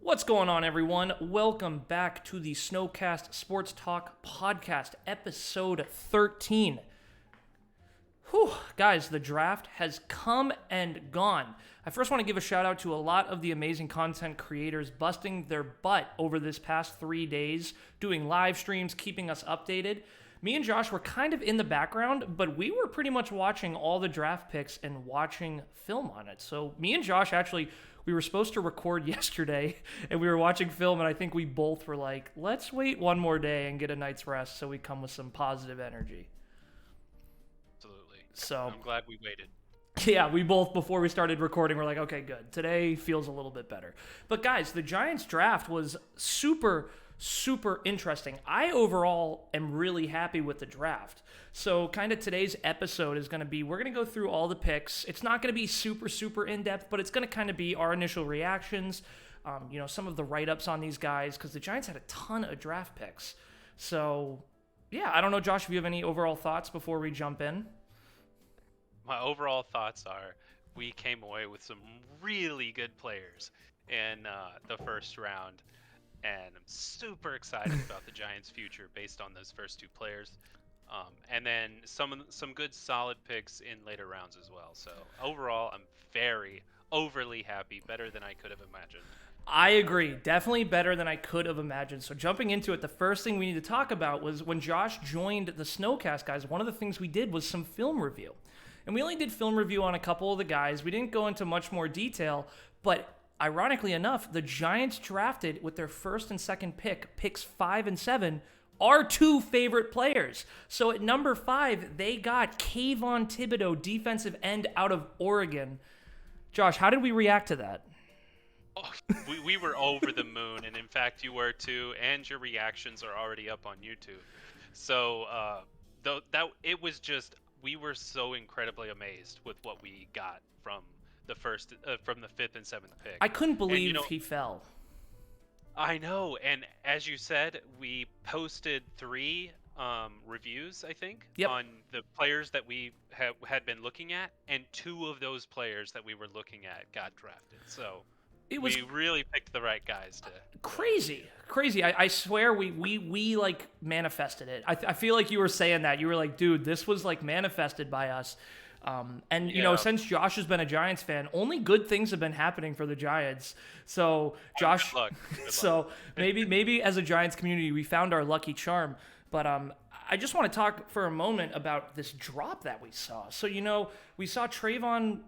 What's going on, everyone? Welcome back to the Snowcast Sports Talk Podcast, episode 13. Whew, guys, the draft has come and gone. I first want to give a shout out to a lot of the amazing content creators busting their butt over this past 3 days, doing live streams, keeping us updated. Me and Josh were kind of in the background, but we were pretty much watching all the draft picks and watching film on it. So me and Josh actually, we were supposed to record yesterday, and we were watching film, and I think we both were like, let's wait one more day and get a night's rest so we come with some positive energy. Absolutely. So I'm glad we waited. Yeah, we both, before we started recording, we're like, okay, good. Today feels a little bit better. But guys, the Giants draft was super interesting. I overall am really happy with the draft. So kind of today's episode is going to be, we're going to go through all the picks. It's not going to be super in-depth, but it's going to kind of be our initial reactions, some of the write-ups on these guys, because the Giants had a ton of draft picks. So, yeah, I don't know, Josh, if you have any overall thoughts before we jump in. My overall thoughts are we came away with some really good players in the first round, and I'm super excited about the Giants' future based on those first two players. And then some good solid picks in later rounds as well. So overall, I'm very overly happy, better than I could have imagined. I agree. Definitely better than I could have imagined. So jumping into it, the first thing we need to talk about was when Josh joined the Snowcast, guys, one of the things we did was some film review. And we only did film review on a couple of the guys. We didn't go into much more detail, but ironically enough, the Giants drafted with their first and second picks 5 and 7, our two favorite players. So at number 5, they got Kayvon Thibodeaux, defensive end out of Oregon. Josh, how did we react to that? Oh, we were over the moon, and in fact, you were too, and your reactions are already up on YouTube. So it was just, we were so incredibly amazed with what we got from the 5th and 7th pick. I couldn't believe he fell. I know, and as you said, we posted 3 reviews, I think, on the players that we had been looking at, and 2 of those players that we were looking at got drafted. So we really picked the right guys to. Crazy. I swear we like manifested it. I feel like you were saying that. You were like, dude, this was like manifested by us. Since Josh has been a Giants fan, only good things have been happening for the Giants. So Josh, good luck. So maybe as a Giants community, we found our lucky charm. But I just want to talk for a moment about this drop that we saw. So, we saw Travon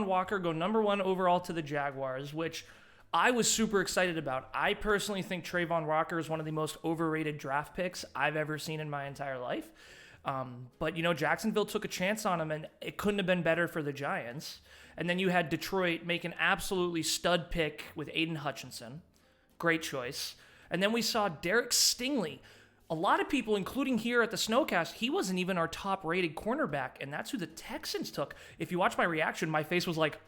Walker go number 1 overall to the Jaguars, which I was super excited about. I personally think Travon Walker is one of the most overrated draft picks I've ever seen in my entire life. But Jacksonville took a chance on him, and it couldn't have been better for the Giants. And then you had Detroit make an absolutely stud pick with Aiden Hutchinson. Great choice. And then we saw Derek Stingley. A lot of people, including here at the Snowcast, he wasn't even our top-rated cornerback, and that's who the Texans took. If you watch my reaction, my face was like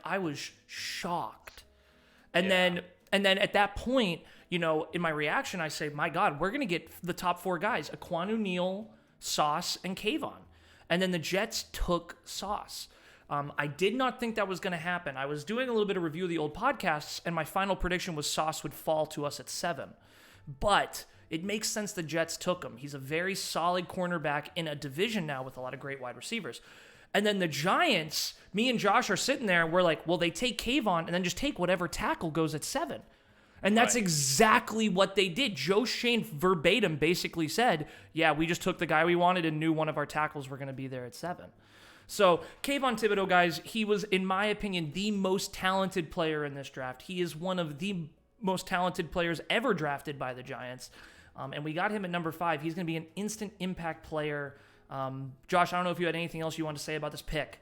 I was shocked. And then at that point, in my reaction, I say, my God, we're going to get the top 4 guys, Neal, Sauce, and Kayvon. And then the Jets took Sauce. I did not think that was going to happen. I was doing a little bit of review of the old podcasts, and my final prediction was Sauce would fall to us at 7. But it makes sense the Jets took him. He's a very solid cornerback in a division now with a lot of great wide receivers. And then the Giants, me and Josh are sitting there, and we're like, well, they take Kayvon and then just take whatever tackle goes at 7. And that's exactly what they did. Joe Schoen verbatim basically said, yeah, we just took the guy we wanted and knew one of our tackles were going to be there at 7. So Kayvon Thibodeaux, guys, he was, in my opinion, the most talented player in this draft. He is one of the most talented players ever drafted by the Giants. And we got him at number 5. He's going to be an instant impact player. Josh, I don't know if you had anything else you want to say about this pick.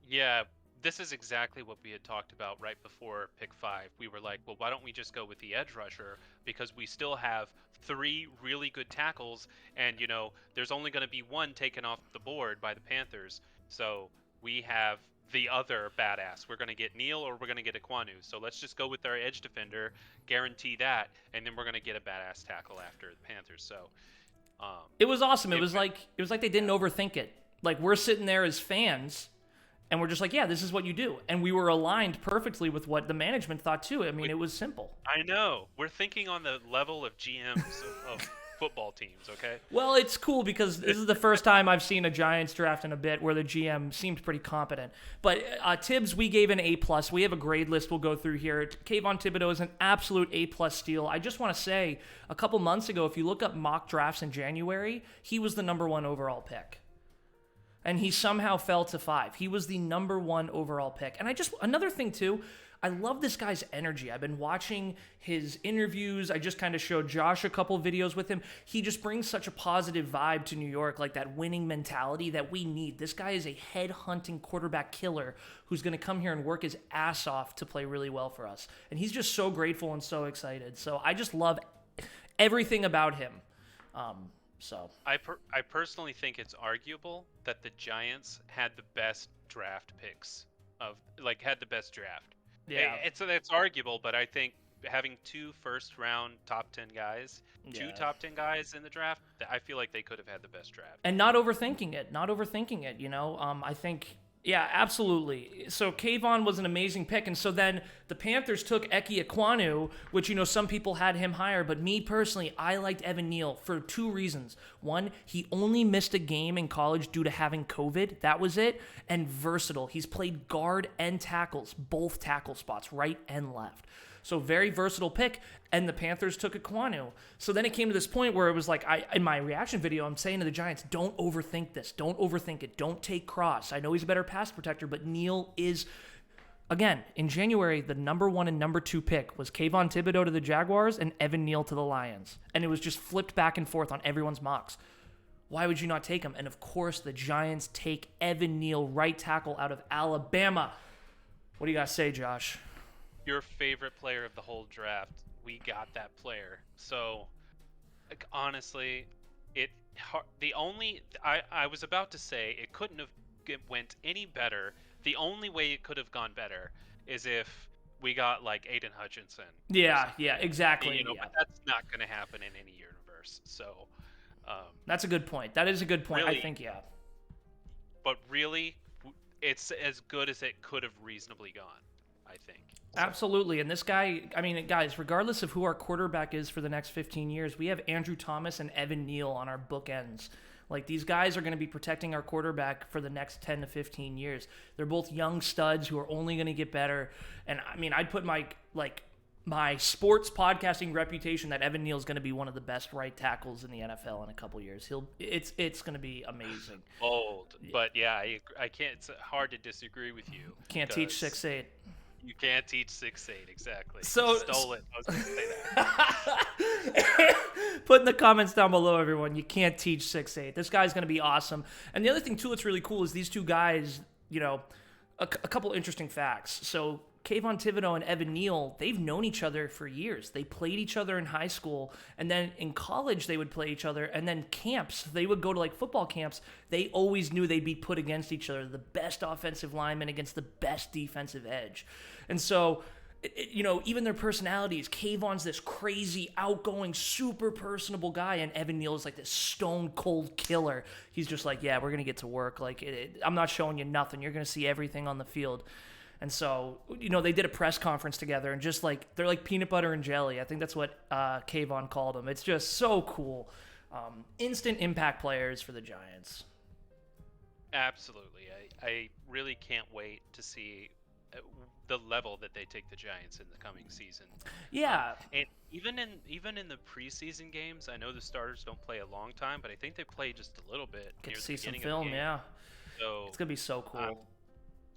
Yeah, this is exactly what we had talked about right before pick 5. We were like, well, why don't we just go with the edge rusher? Because we still have 3 really good tackles, and, there's only going to be 1 taken off the board by the Panthers. So we have the other badass. We're going to get Neal or we're going to get Aquanu. So let's just go with our edge defender, guarantee that, and then we're going to get a badass tackle after the Panthers. So it was awesome. It was like they didn't overthink it. Like, we're sitting there as fans, And we're just like, yeah, this is what you do. And we were aligned perfectly with what the management thought too. I mean, it was simple. I know. We're thinking on the level of GMs of football teams, okay? Well, it's cool because this is the first time I've seen a Giants draft in a bit where the GM seemed pretty competent. But Tibbs, we gave an A+. We have a grade list we'll go through here. Kayvon Thibodeaux is an absolute A+ steal. I just want to say, a couple months ago, if you look up mock drafts in January, he was the #1 overall pick. And he somehow fell to 5. He was the #1 overall pick. And another thing too, I love this guy's energy. I've been watching his interviews. I just kind of showed Josh a couple videos with him. He just brings such a positive vibe to New York, like that winning mentality that we need. This guy is a head-hunting quarterback killer who's going to come here and work his ass off to play really well for us. And he's just so grateful and so excited. So I just love everything about him. I personally think it's arguable that the Giants had the best draft picks had the best draft. Yeah. It's arguable, but I think having 2 first-round top 10 guys, 2 top 10 guys in the draft, I feel like they could have had the best draft. And not overthinking it, I think, yeah, absolutely. So Kayvon was an amazing pick, and so then the Panthers took Eki Ekwonu, which, some people had him higher, but me personally, I liked Evan Neal for 2 reasons. One, he only missed a game in college due to having COVID. That was it. And versatile. He's played guard and tackles, both tackle spots, right and left. So very versatile pick, and the Panthers took Ekwonu. So then it came to this point where it was like, in my reaction video, I'm saying to the Giants, don't overthink this. Don't overthink it. Don't take Cross. I know he's a better pass protector, but Neal is, again, in January, the #1 and #2 pick was Kayvon Thibodeaux to the Jaguars and Evan Neal to the Lions. And it was just flipped back and forth on everyone's mocks. Why would you not take him? And of course, the Giants take Evan Neal, right tackle out of Alabama. What do you got to say, Josh? Your favorite player of the whole draft, we got that player. So, honestly, I was about to say it couldn't have went any better. The only way it could have gone better is if we got like Aiden Hutchinson. Yeah, exactly. But that's not going to happen in any universe. So, that's a good point. That is a good point. Really, I think, yeah. But really, it's as good as it could have reasonably gone, I think. So. Absolutely. And this guy, guys, regardless of who our quarterback is for the next 15 years, we have Andrew Thomas and Evan Neal on our bookends. Like, these guys are going to be protecting our quarterback for the next 10 to 15 years. They're both young studs who are only going to get better. And, I'd put my sports podcasting reputation that Evan Neal is going to be one of the best right tackles in the NFL in a couple years. It's going to be amazing. Bold. But, yeah, I can't. It's hard to disagree with you. Can't teach 6'8". You can't teach 6'8", exactly. So you stole it. I was going to say that. Put in the comments down below, everyone. You can't teach 6'8". This guy's going to be awesome. And the other thing, too, that's really cool is these two guys, a couple interesting facts. So Kayvon Thibodeaux and Evan Neal, they've known each other for years. They played each other in high school, and then in college they would play each other, and then camps, they would go to football camps. They always knew they'd be put against each other, the best offensive lineman against the best defensive edge. And so, even their personalities, Kayvon's this crazy, outgoing, super personable guy, and Evan Neal is like this stone cold killer. He's just like, yeah, we're going to get to work. I'm not showing you nothing. You're going to see everything on the field. And so, they did a press conference together, and just they're like peanut butter and jelly. I think that's what Kayvon called them. It's just so cool. Instant impact players for the Giants. Absolutely. I really can't wait to see the level that they take the Giants in the coming season. Yeah. And even in the preseason games, I know the starters don't play a long time, but I think they play just a little bit. Get to see some film, yeah. So it's gonna be so cool.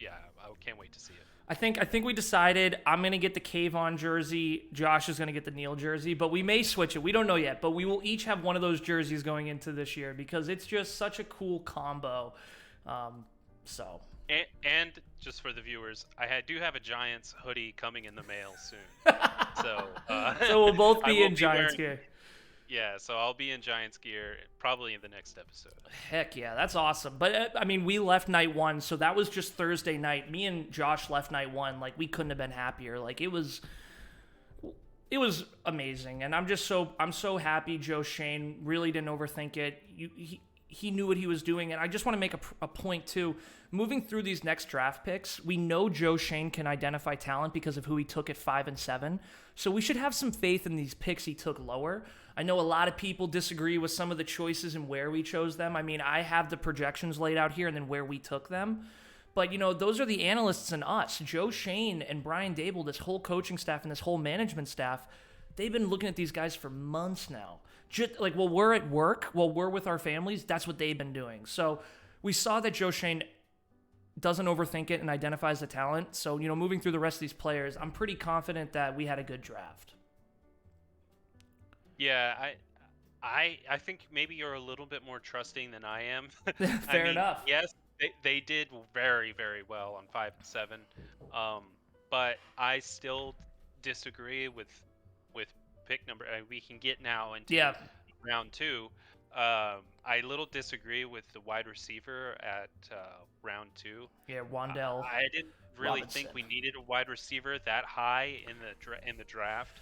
Yeah, I can't wait to see it. I think we decided I'm going to get the Kayvon jersey. Josh is going to get the Neal jersey, but we may switch it. We don't know yet, but we will each have one of those jerseys going into this year because it's just such a cool combo. And just for the viewers, I do have a Giants hoodie coming in the mail soon. So we'll both be in Giants gear. Yeah, so I'll be in Giants gear probably in the next episode. Heck yeah, that's awesome. But, we left night 1, so that was just Thursday night. Me and Josh left night 1. We couldn't have been happier. It was amazing. And I'm so happy Joe Schoen really didn't overthink it. he knew what he was doing. And I just want to make a point too. Moving through these next draft picks, we know Joe Schoen can identify talent because of who he took at 5 and 7. So we should have some faith in these picks he took lower. I know a lot of people disagree with some of the choices and where we chose them. I mean, I have the projections laid out here and then where we took them. But, those are the analysts and us. Joe Schoen and Brian Daboll, this whole coaching staff and this whole management staff, they've been looking at these guys for months now. Just like, while we're at work, while we're with our families, that's what they've been doing. So we saw that Joe Schoen doesn't overthink it and identifies the talent. So, moving through the rest of these players, I'm pretty confident that we had a good draft. Yeah, I think maybe you're a little bit more trusting than I am. Fair enough. Yes, they did very, very well on 5 and 7. But I still disagree with pick number. We can get now into round 2. I little disagree with the wide receiver at round 2. Yeah, Wan'Dale. I didn't really Robinson. think we needed a wide receiver that high in the draft.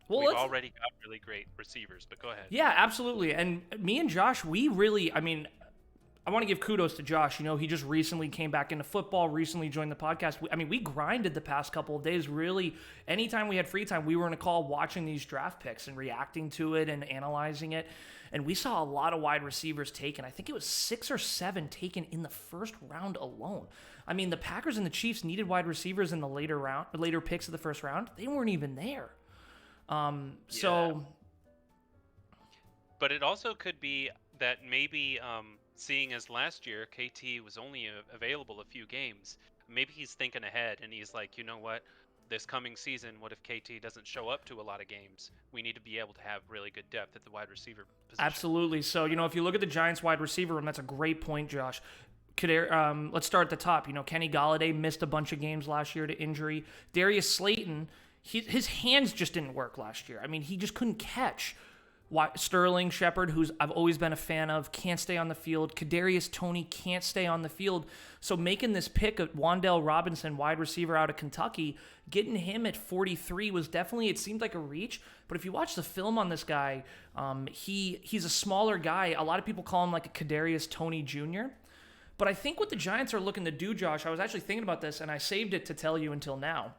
Well, we've already got really great receivers, but go ahead. Yeah, absolutely. And me and Josh, we really, I want to give kudos to Josh. He just recently came back into football, recently joined the podcast. We grinded the past couple of days. Really, anytime we had free time, we were in a call watching these draft picks and reacting to it and analyzing it. And we saw a lot of wide receivers taken. I think it was 6 or 7 taken in the first round alone. The Packers and the Chiefs needed wide receivers in the later picks of the first round. They weren't even there. But it also could be that maybe, seeing as last year KT was only available a few games, maybe he's thinking ahead and he's like, you know what, this coming season, what if KT doesn't show up to a lot of games? We need to be able to have really good depth at the wide receiver position. Absolutely. So, if you look at the Giants wide receiver room, that's a great point, Josh. Let's start at the top. Kenny Galladay missed a bunch of games last year to injury. Darius Slayton, his hands just didn't work last year. He just couldn't catch. Sterling Shepard, who's I've always been a fan of, can't stay on the field. Kadarius Toney can't stay on the field. So making this pick of Wan'Dale Robinson, wide receiver out of Kentucky, getting him at 43 was definitely, it seemed like a reach. But if you watch the film on this guy, he's a smaller guy. A lot of people call him like a Kadarius Toney Jr. But I think what the Giants are looking to do, Josh, I was actually thinking about this, and I saved it to tell you until now,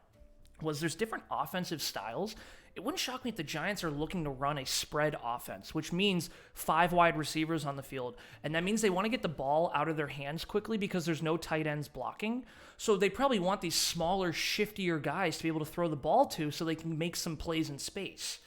was there's different offensive styles. It wouldn't shock me if the Giants are looking to run a spread offense, which means 5 wide receivers on the field. And that means they want to get the ball out of their hands quickly because there's no tight ends blocking. So they probably want these smaller, shiftier guys to be able to throw the ball to so they can make some plays in space.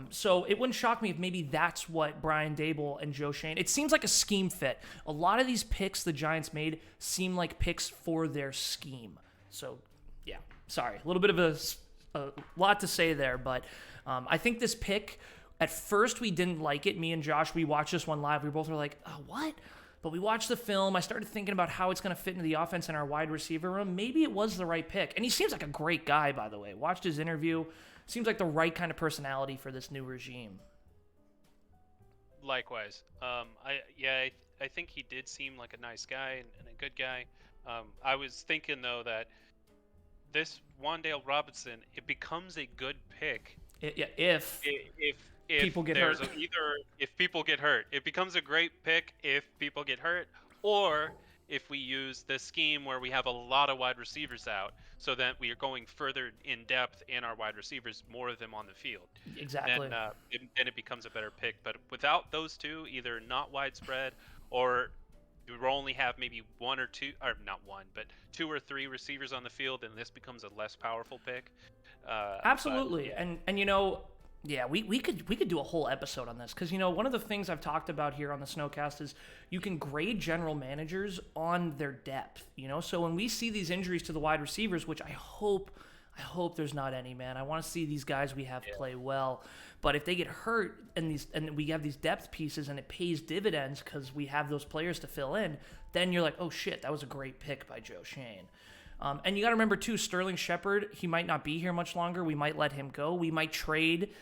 So it wouldn't shock me if maybe that's what Brian Daboll and Joe Schoen, it seems like a scheme fit. A lot of these picks the Giants made seem like picks for their scheme. So, yeah, sorry, a little bit of a lot to say there, but I think this pick, at first we didn't like it. Me and Josh, we watched this one live. We both were like, what? But we watched the film. I started thinking about how it's going to fit into the offense in our wide receiver room. Maybe it was the right pick. And he seems like a great guy, by the way. Watched his interview. Seems like the right kind of personality for this new regime. Likewise. I think he did seem like a nice guy and a good guy. I was thinking, though, that this Wan'Dale Robinson, it becomes a good pick if people get hurt. If people get hurt. It becomes a great pick if people get hurt, or if we use the scheme where we have a lot of wide receivers out so that we are going further in depth in our wide receivers, more of them on the field. Exactly. Then it becomes a better pick. But without those two, either not widespread or we only have maybe 1 or 2, or not 1, but 2 or 3 receivers on the field, and this becomes a less powerful pick. Absolutely. But, yeah. we could do a whole episode on this because, one of the things I've talked about here on the Snowcast is you can grade general managers on their depth, So when we see these injuries to the wide receivers, which I hope there's not any, man. I want to see these guys we have play well. But if they get hurt and we have these depth pieces and it pays dividends because we have those players to fill in, then you're like, oh shit, that was a great pick by Joe Schoen. And you got to remember too, Sterling Shepard, he might not be here much longer. We might let him go. We might trade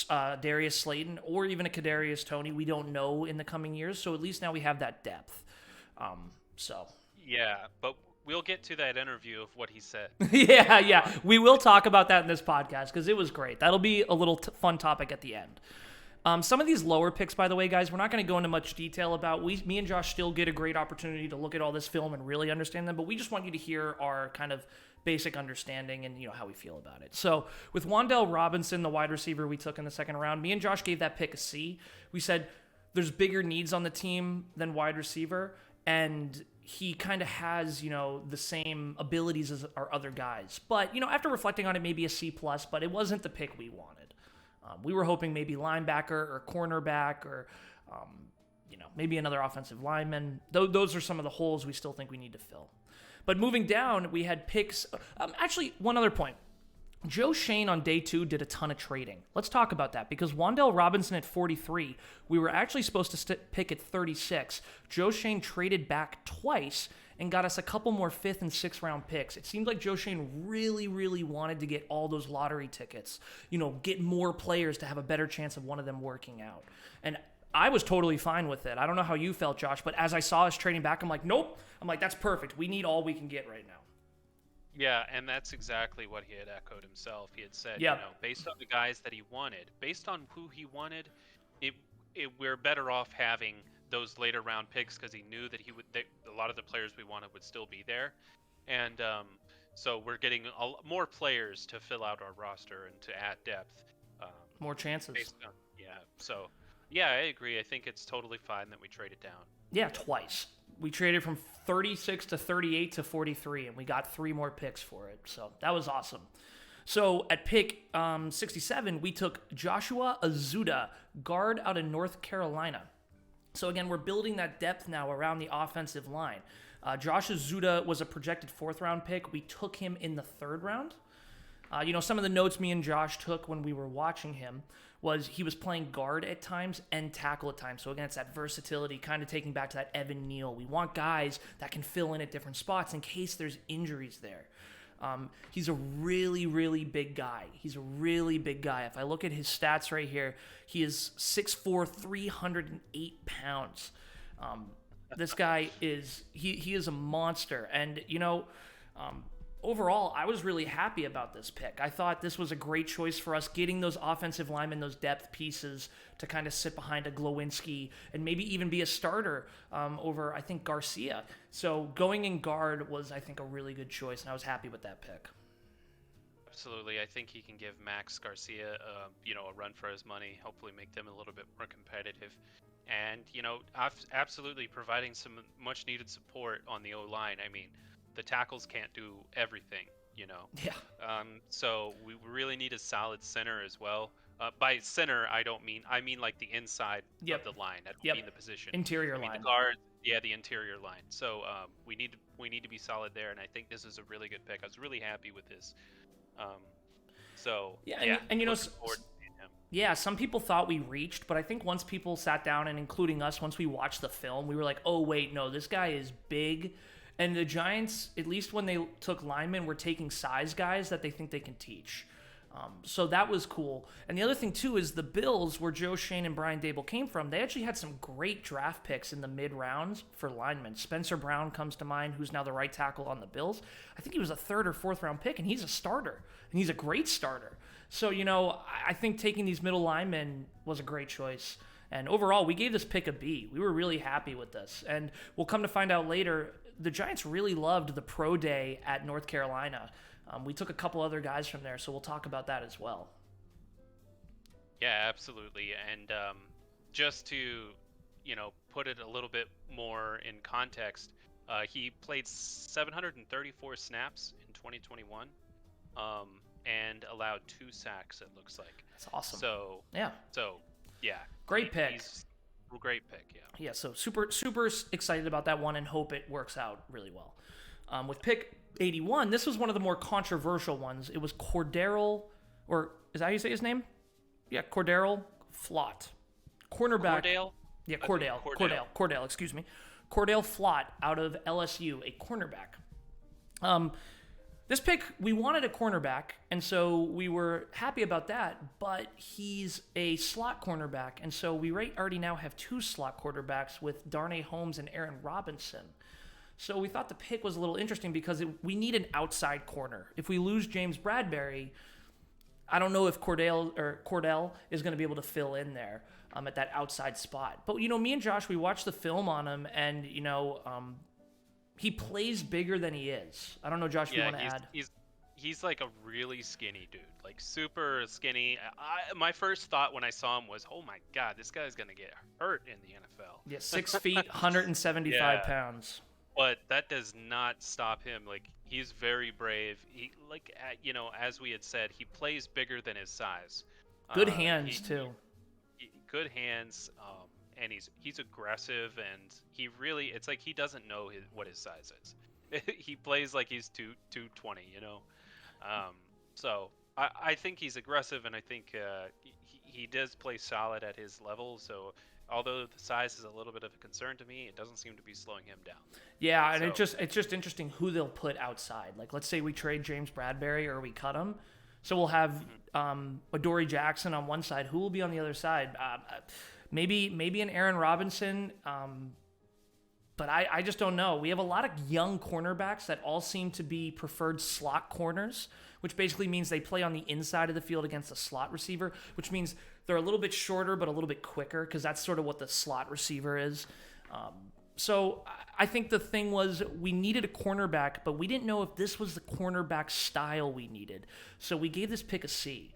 Darius Slayton or even a Kadarius Toney. We don't know in the coming years. So at least now we have that depth. Yeah, but we'll get to that interview of what he said. Yeah. We will talk about that in this podcast because it was great. That'll be a little fun topic at the end. Some of these lower picks, by the way, guys, we're not going to go into much detail about. Me and Josh still get a great opportunity to look at all this film and really understand them, but we just want you to hear our kind of basic understanding and how we feel about it. So with Wan'Dale Robinson, the wide receiver we took in the second round, me and Josh gave that pick a C. We said there's bigger needs on the team than wide receiver, and he kind of has, the same abilities as our other guys. But, after reflecting on it, maybe a C+, but it wasn't the pick we wanted. We were hoping maybe linebacker or cornerback or, maybe another offensive lineman. Those are some of the holes we still think we need to fill. But moving down, we had picks. Actually, one other point. Joe Schoen on day 2 did a ton of trading. Let's talk about that, because Wan'Dale Robinson at 43, we were actually supposed to pick at 36. Joe Schoen traded back twice and got us a couple more 5th and 6th round picks. It seemed like Joe Schoen really, really wanted to get all those lottery tickets, get more players to have a better chance of one of them working out. And I was totally fine with it. I don't know how you felt, Josh, but as I saw us trading back, I'm like, nope. I'm like, that's perfect. We need all we can get right now. Yeah, and that's exactly what he had echoed himself. He had said, based on the guys that he wanted, based on who he wanted, we're better off having those later round picks, because he knew that a lot of the players we wanted would still be there. And so we're getting more players to fill out our roster and to add depth. More chances. So I agree. I think it's totally fine that we traded down. Yeah, twice. We traded from 36 to 38 to 43, and we got 3 more picks for it. So that was awesome. So at pick 67, we took Joshua Azuda, guard out of North Carolina. So again, we're building that depth now around the offensive line. Josh Azuda was a projected 4th round pick. We took him in the 3rd round. Some of the notes me and Josh took when we were watching him was he was playing guard at times and tackle at times. So again, it's that versatility, kind of taking back to that Evan Neal. We want guys that can fill in at different spots in case there's injuries there. He's a really, really big guy. If I look at his stats right here, he is 6'4", 308 pounds. This guy is he is a monster. And, overall, I was really happy about this pick. I thought this was a great choice for us, getting those offensive linemen, those depth pieces to kind of sit behind a Glowinski and maybe even be a starter over, I think, Garcia. So going in guard was, I think, a really good choice, and I was happy with that pick. Absolutely. I think he can give Max Garcia, a run for his money, hopefully make them a little bit more competitive. And, absolutely providing some much-needed support on the O-line. I mean, the tackles can't do everything, Yeah. So we really need a solid center as well. By center, I mean like the inside of the line. I don't mean the position. Interior line. The guard, the interior line. So we need to be solid there, and I think this is a really good pick. I was really happy with this. Some people thought we reached, but I think once people sat down, and including us, once we watched the film, we were like, oh wait, no, this guy is big. And the Giants, at least when they took linemen, were taking size guys that they think they can teach. So that was cool. And the other thing, too, is the Bills, where Joe Schoen and Brian Daboll came from, they actually had some great draft picks in the mid-rounds for linemen. Spencer Brown comes to mind, who's now the right tackle on the Bills. I think he was a 3rd or 4th round pick, and he's a starter. And he's a great starter. So, I think taking these middle linemen was a great choice. And overall, we gave this pick a B. We were really happy with this. And we'll come to find out later, the Giants really loved the pro day at North Carolina. We took a couple other guys from there, so we'll talk about that as well. Yeah, absolutely. And just to, put it a little bit more in context, he played 734 snaps in 2021 and allowed 2 sacks, it looks like. That's awesome. So, Great pick. He's a great pick, yeah. Yeah, so super excited about that one and hope it works out really well. With pick 81, this was one of the more controversial ones. It was Cordero, or is that how you say his name? Yeah, Cordero Flott. Cornerback. Cordell? Yeah, Cordell, excuse me. Cordell Flott out of LSU, a cornerback. This pick, we wanted a cornerback, and so we were happy about that, but he's a slot cornerback, and so we already now have 2 slot quarterbacks with Darnay Holmes and Aaron Robinson. So we thought the pick was a little interesting because we need an outside corner. If we lose James Bradbury, I don't know if Cordell is going to be able to fill in there at that outside spot. But, me and Josh, we watched the film on him, and, he plays bigger than he is. I don't know, Josh, if you want to add. He's like a really skinny dude, like super skinny. My first thought when I saw him was, oh my God, this guy's going to get hurt in the NFL. Yeah, 6 feet, 175 pounds. But that does not stop him. Like, he's very brave. He, as we had said, he plays bigger than his size. Good hands, too. Good hands, and he's aggressive, and he really, it's like he doesn't know what his size is. He plays like he's 220, So I think he's aggressive, and I think he does play solid at his level. So although the size is a little bit of a concern to me, it doesn't seem to be slowing him down. Yeah, and it's just interesting who they'll put outside. Like, let's say we trade James Bradbury or we cut him. So we'll have Adoree Jackson on one side. Who will be on the other side? Maybe an Aaron Robinson. But I just don't know. We have a lot of young cornerbacks that all seem to be preferred slot corners, which basically means they play on the inside of the field against a slot receiver, which means they're a little bit shorter but a little bit quicker, because that's sort of what the slot receiver is. So I think the thing was we needed a cornerback, but we didn't know if this was the cornerback style we needed. So we gave this pick a C.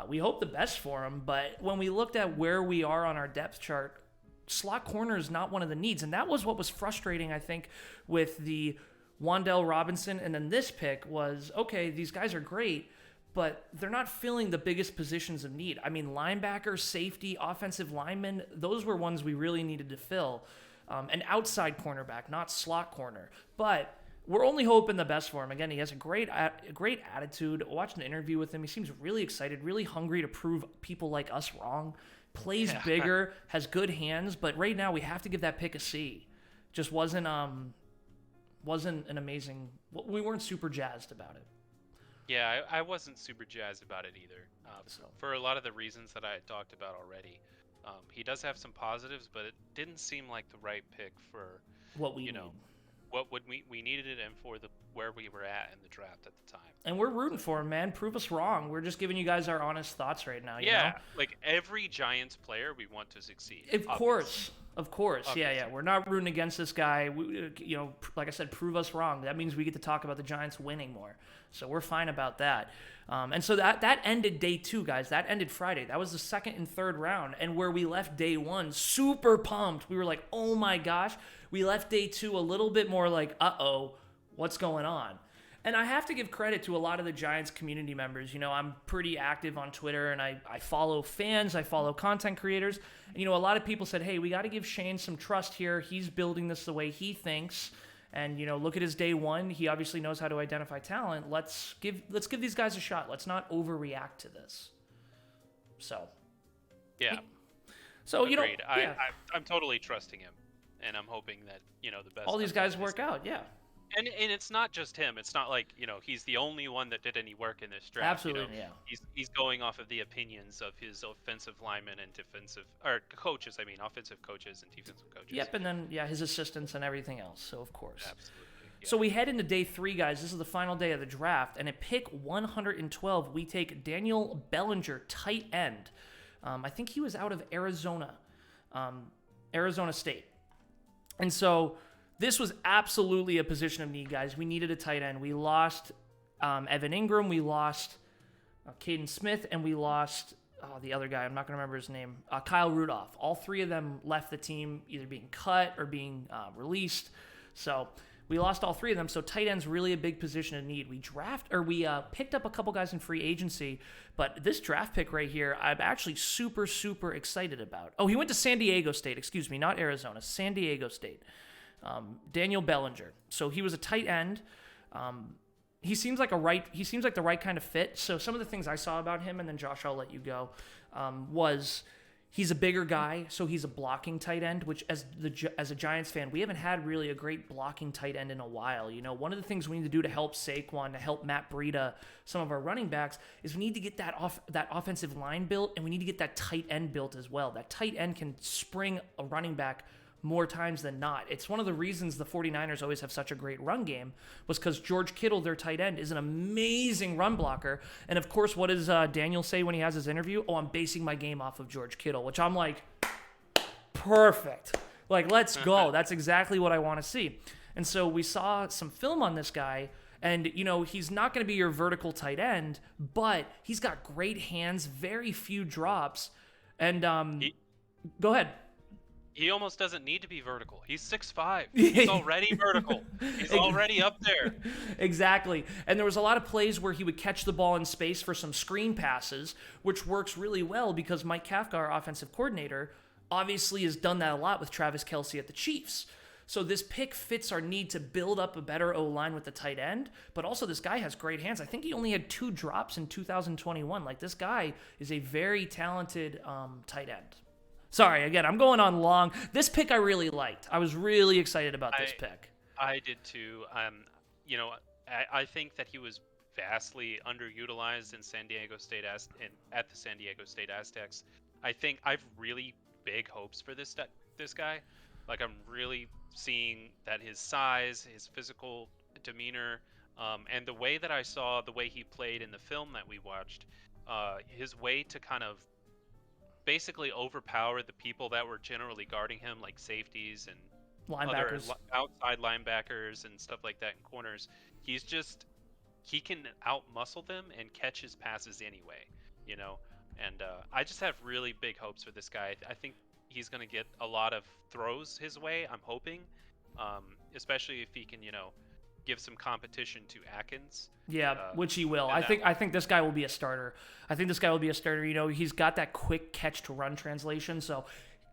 We hope the best for him, but when we looked at where we are on our depth chart, slot corner is not one of the needs. And that was what was frustrating, I think, with the Wan'Dale Robinson. And then this pick was, okay, these guys are great, but they're not filling the biggest positions of need. I mean, linebacker, safety, offensive lineman, those were ones we really needed to fill. An outside cornerback, not slot corner. But we're only hoping the best for him. Again, he has a great attitude. Watched an interview with him. He seems really excited, really hungry to prove people like us wrong. Plays bigger, has good hands, but right now we have to give that pick a C. Just wasn't an amazing. We weren't super jazzed about it. Yeah, I wasn't super jazzed about it either. For a lot of the reasons that I had talked about already. He does have some positives, but it didn't seem like the right pick for what we need. What would we needed it, and for where we were at in the draft at the time. And we're rooting for him, man. Prove us wrong. We're just giving you guys our honest thoughts right now. You know? Like every Giants player, we want to succeed. Of course. Obviously. Yeah. We're not rooting against this guy. Like I said, prove us wrong. That means we get to talk about the Giants winning more. So we're fine about that. And so that ended day 2, guys. That ended Friday. That was the second and third round. And where we left day 1, super pumped. We were like, oh my gosh. We left day 2 a little bit more like, uh-oh, what's going on? And I have to give credit to a lot of the Giants community members. I'm pretty active on Twitter, and I follow fans, I follow content creators. And, a lot of people said, hey, we got to give Shane some trust here. He's building this the way he thinks. And, look at his day 1. He obviously knows how to identify talent. Let's give these guys a shot. Let's not overreact to this. So. Yeah. So, agreed. I'm totally trusting him. And I'm hoping that, the best. All these guys work out, yeah. And it's not just him. It's not like, he's the only one that did any work in this draft. Absolutely, yeah. He's going off of the opinions of his offensive linemen and offensive coaches and defensive coaches. Yep, and then, his assistants and everything else. So, of course. Absolutely. Yeah. So we head into day 3, guys. This is the final day of the draft. And at pick 112, we take Daniel Bellinger, tight end. I think he was out of Arizona State. And so this was absolutely a position of need, guys. We needed a tight end. We lost Evan Ingram. We lost Caden Smith. And we lost the other guy. I'm not going to remember his name. Kyle Rudolph. All 3 of them left the team, either being cut or being released. So we lost all 3 of them. So tight end's really a big position of need. We picked up a couple guys in free agency. But this draft pick right here, I'm actually super, super excited about. Oh, he went to San Diego State. Excuse me, not Arizona. San Diego State. Daniel Bellinger. So he was a tight end. He seems like the right kind of fit. So some of the things I saw about him, and then Josh, I'll let you go, was he's a bigger guy, so he's a blocking tight end, which as a Giants fan, we haven't had really a great blocking tight end in a while. One of the things we need to do to help Saquon, to help Matt Breida, some of our running backs, is we need to get that offensive line built, and we need to get that tight end built as well. That tight end can spring a running back more times than not. It's one of the reasons the 49ers always have such a great run game was because George Kittle, their tight end, is an amazing run blocker. And of course, what does Daniel say when he has his interview? Oh, I'm basing my game off of George Kittle, which I'm like, perfect. Like, let's go. That's exactly what I want to see. And so we saw some film on this guy, and, you know, he's not going to be your vertical tight end, but he's got great hands, very few drops. And go ahead. He almost doesn't need to be vertical. He's 6'5". He's already vertical. He's already up there. Exactly. And there was a lot of plays where he would catch the ball in space for some screen passes, which works really well because Mike Kafka, our offensive coordinator, obviously has done that a lot with Travis Kelce at the Chiefs. So this pick fits our need to build up a better O-line with the tight end, but also this guy has great hands. I think he only had 2 drops in 2021. Like, this guy is a very talented tight end. Sorry, again, I'm going on long. This pick I really liked. I was really excited about this pick. I did too. You know, I think that he was vastly underutilized in San Diego State at the San Diego State Aztecs. I think I've really big hopes for this guy. Like, I'm really seeing that his size, his physical demeanor, and the way that I saw the way he played in the film that we watched, his way to kind of basically overpower the people that were generally guarding him, like safeties and linebackers, other outside linebackers and stuff like that in corners. He can out-muscle them and catch his passes anyway, you know? And I just have really big hopes for this guy. I think he's going to get a lot of throws his way, I'm hoping, especially if he can, you know, give some competition to Atkins. Yeah, which he will. I think this guy will be a starter. You know, he's got that quick catch to run translation, so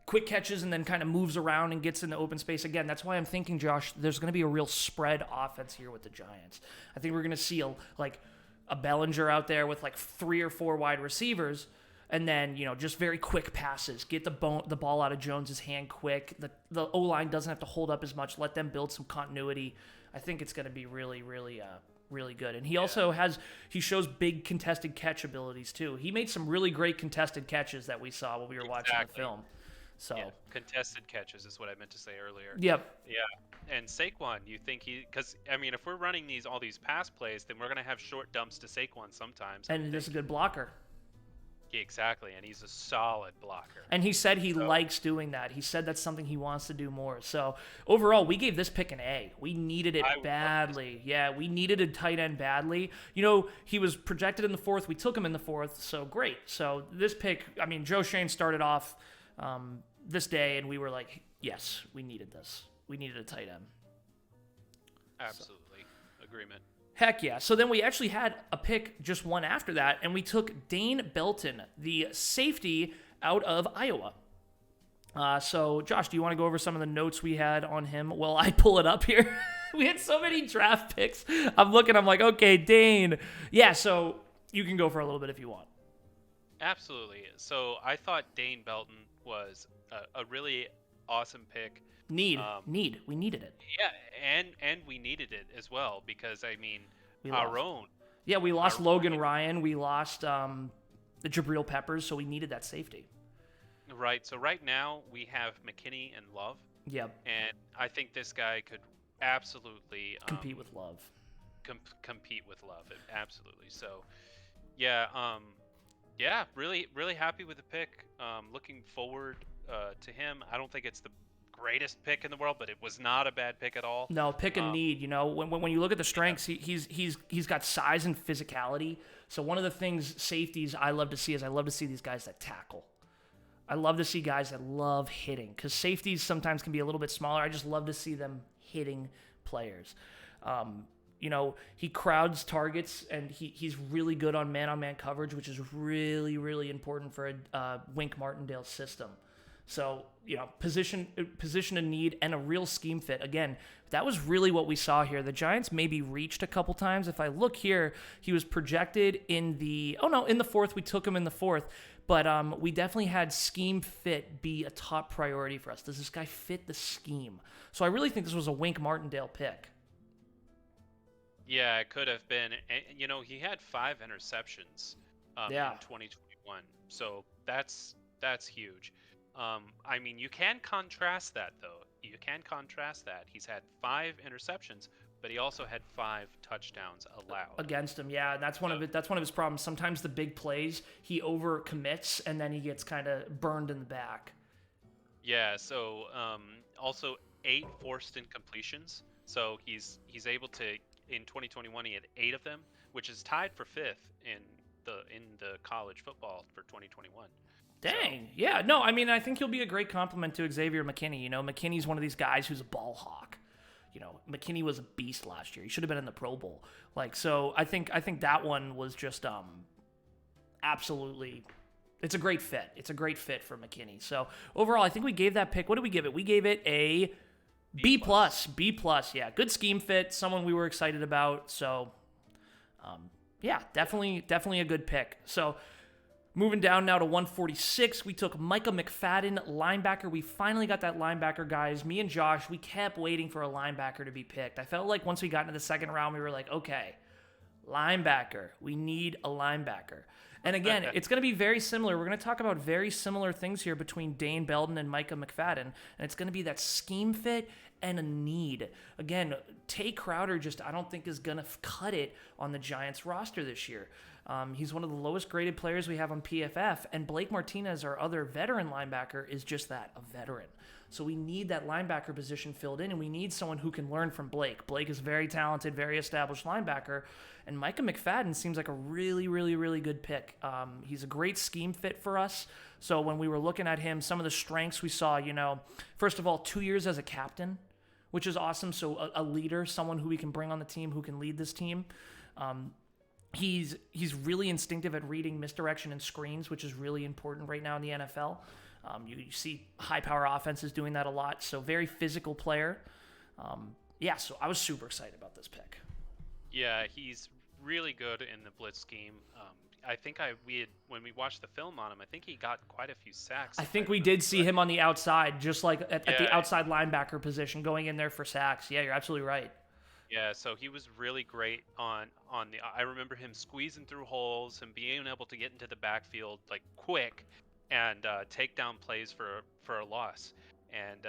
quick catches and then kind of moves around and gets into open space. Again, that's why I'm thinking, Josh, there's going to be a real spread offense here with the Giants. I think we're going to see a Bellinger out there with like 3 or 4 wide receivers, and then, you know, just very quick passes. Get the ball out of Jones's hand quick. The O-line doesn't have to hold up as much. Let them build some continuity. I think it's going to be really, really, really good. And he also shows big contested catch abilities too. He made some really great contested catches that we saw while we were watching the film. So contested catches is what I meant to say earlier. Yep. Yeah. And Saquon, you think because I mean, if we're running all these pass plays, then we're going to have short dumps to Saquon sometimes. And he's a good blocker. Yeah, exactly, and he's a solid blocker. And he said he likes doing that. He said that's something he wants to do more. So overall, we gave this pick an A. We needed it badly. Yeah, we needed a tight end badly. You know, he was projected in the 4th. We took him in the 4th, so great. So this pick, I mean, Joe Schoen started off this day, and we were like, yes, we needed this. We needed a tight end. Absolutely. Agreement. Heck yeah. So then we actually had a pick just one after that, and we took Dane Belton, the safety out of Iowa. So, Josh, do you want to go over some of the notes we had on him while I pull it up here? We had so many draft picks. I'm like, okay, Dane. Yeah, so you can go for a little bit if you want. Absolutely. So I thought Dane Belton was a really awesome pick. We needed it. Yeah, and we needed it as well because, I mean, our own. Yeah, we lost Logan Ryan. We lost the Jabril Peppers, so we needed that safety. Right. So right now we have McKinney and Love. Yep. And I think this guy could absolutely compete with Love. Compete with Love, absolutely. So, yeah, really, really happy with the pick. Looking forward to him. I don't think it's the greatest pick in the world, but it was not a bad pick at all. No, pick and need. You know, when you look at the strengths, he's got size and physicality. So one of the things safeties I love to see is I love to see these guys that tackle. I love to see guys that love hitting because safeties sometimes can be a little bit smaller. I just love to see them hitting players. You know, he crowds targets and he's really good on man-on-man coverage, which is really, really important for a Wink Martindale system. So, you know, position and need and a real scheme fit. Again, that was really what we saw here. The Giants maybe reached a couple times. If I look here, he was projected in the 4th. We took him in the 4th. But we definitely had scheme fit be a top priority for us. Does this guy fit the scheme? So I really think this was a Wink Martindale pick. Yeah, it could have been. And, you know, he had 5 interceptions in 2021. So that's huge. I mean, you can contrast that though. You can contrast that. He's had 5 interceptions, but he also had 5 touchdowns allowed against him. Yeah, and that's one of it. That's one of his problems. Sometimes the big plays he overcommits, and then he gets kind of burned in the back. Yeah. So also 8 forced incompletions. So he's able to, in 2021 he had 8 of them, which is tied for 5th in the college football for 2021. Dang. Yeah. No, I mean, I think he'll be a great compliment to Xavier McKinney. You know, McKinney's one of these guys who's a ball hawk. You know, McKinney was a beast last year. He should have been in the Pro Bowl. Like, so I think that one was just absolutely. It's a great fit. It's a great fit for McKinney. So overall, I think we gave that pick. What did we give it? We gave it a B plus. B plus. Yeah, good scheme fit. Someone we were excited about. So, yeah, definitely a good pick. So. Moving down now to 146, we took Micah Mcfadden, linebacker. We finally got that linebacker, guys. Me and Josh, we kept waiting for a linebacker to be picked. I felt like once we got into the second round, we were like, okay, linebacker. We need a linebacker. And again, it's going to be very similar. We're going to talk about very similar things here between Dane Belton and Micah Mcfadden. And it's going to be that scheme fit and a need. Again, Tay Crowder I don't think is going to cut it on the Giants roster this year. He's one of the lowest graded players we have on PFF, and Blake Martinez, our other veteran linebacker, is just that, a veteran. So we need that linebacker position filled in, and we need someone who can learn from Blake. Blake is very talented, very established linebacker, and Micah Mcfadden seems like a really, really, really good pick. He's a great scheme fit for us. So when we were looking at him, some of the strengths we saw, first of all, 2 years as a captain, which is awesome. So a leader, someone who we can bring on the team, who can lead this team. He's really instinctive at reading misdirection and screens, which is really important right now in the NFL. You see high-power offenses doing that a lot, so very physical player. So I was super excited about this pick. Yeah, he's really good in the blitz scheme. I think when we watched the film on him, I think he got quite a few sacks. I think we did see him on the outside, just like at the outside linebacker position, going in there for sacks. Yeah, you're absolutely right. Yeah, so he was really great on the. I remember him squeezing through holes and being able to get into the backfield like quick and take down plays for a loss. And